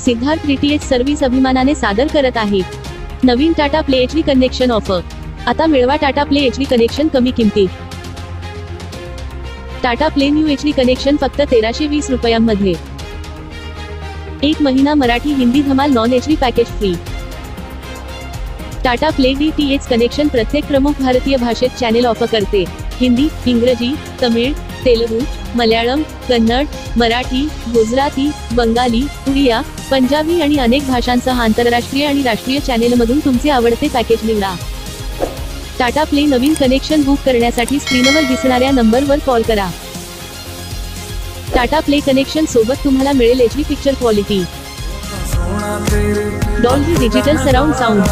Siddharth DTH service अभिमानाने सादर करत आहे नवीन Tata Play HD connection offer. आता मिळवा टाटा प्ले एचडी कनेक्शन कमी किमतीत। Tata Play new HD connection फक्त 1320 रुपयांमध्ये। 1 महिना मराठी हिंदी धमाल non HD package free. Tata Play DTH connection प्रत्येक प्रमुख भारतीय भाषेत चॅनेल ऑफर करते। हिंदी, इंग्रजी, तमिळ, तेलुगू, मल्याळम, कन्नड, मराठी, गुजराती, बंगाली, उडिया, पंजाबी आणि अनेक भाषांसह आंतरराष्ट्रीय आणि राष्ट्रीय चॅनेलमधून तुमचे आवडते पॅकेज निवडा। टाटा प्ले नवीन कनेक्शन बुक करण्यासाठी स्क्रीनवर दिसणाऱ्या नंबरवर कॉल करा। टाटा प्ले कनेक्शन सोबत तुम्हाला मिळेल HD picture quality, Dolby digital surround sound,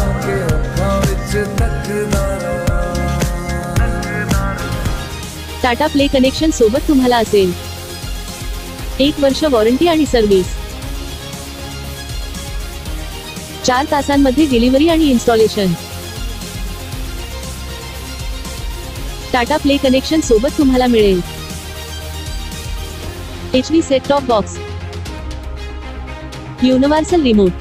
Tata play connection सोबत तुम्हाला असेल 1 वर्ष वॉरंटी आणि सर्व्हिस, 4 तासांमध्ये डिलिव्हरी आणि इन्स्टॉलेशन। टाटा प्ले कनेक्शन सोबत तुम्हाला मिळेल HD set top box, universal remote,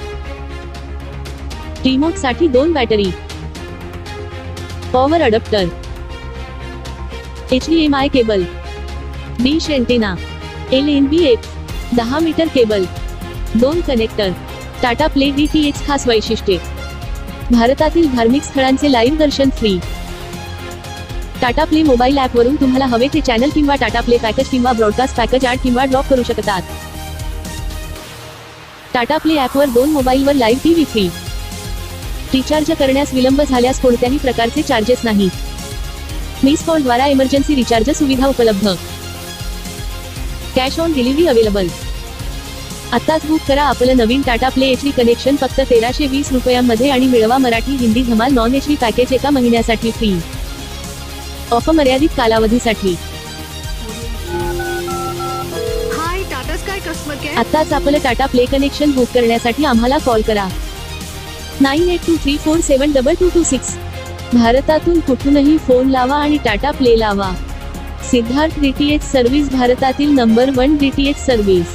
remote साठी 2 battery, power adapter, HDMI cable, dish antenna, LNB-F, 10 metre cable, 2 connector. Tata Play DTH खास वैशिष्ट्ये: भारतातील धार्मिक स्थळांचे लाईव्ह दर्शन फ्री। टाटा प्ले मोबाईल ॲप वरून तुम्हाला हवे ते चॅनल किंवा टाटा प्ले पॅकेज किंवा ब्रॉडकास्ट पॅकेज ॲड किंवा ड्रॉप करू शकतात। टाटा प्ले ॲपवर 2 मोबाईलवर लाईव्ह टीव्ही फ्री। रिचार्ज करण्यास विलंब झाल्यास कोणत्याही प्रकारचे चार्जेस नाही। मिस कॉल द्वारा इमर्जन्सी रिचार्ज सुविधा उपलब्ध। Cash on delivery available. आताच बुक करा आपलं नवीन टाटा प्ले एचडी कनेक्शन फक्त 1320 रुपयांमध्ये आणि मिळवा मराठी हिंदी धमाल नॉन एचडी पॅकेज 1 महिन्यासाठी फ्री। ऑफर मर्यादित कालावधीसाठी। हाय टाटा स्काय कस्टमर केअर। आताच आपलं टाटा प्ले कनेक्शन बुक करण्यासाठी आम्हाला कॉल करा 9823472226। भारतातून कुठूनही फोन लावा आणि टाटा प्ले लावा। सिद्धार्थ डीटीएच सर्व्हिस भारतातील नंबर 1 डीटीएच सर्व्हिस।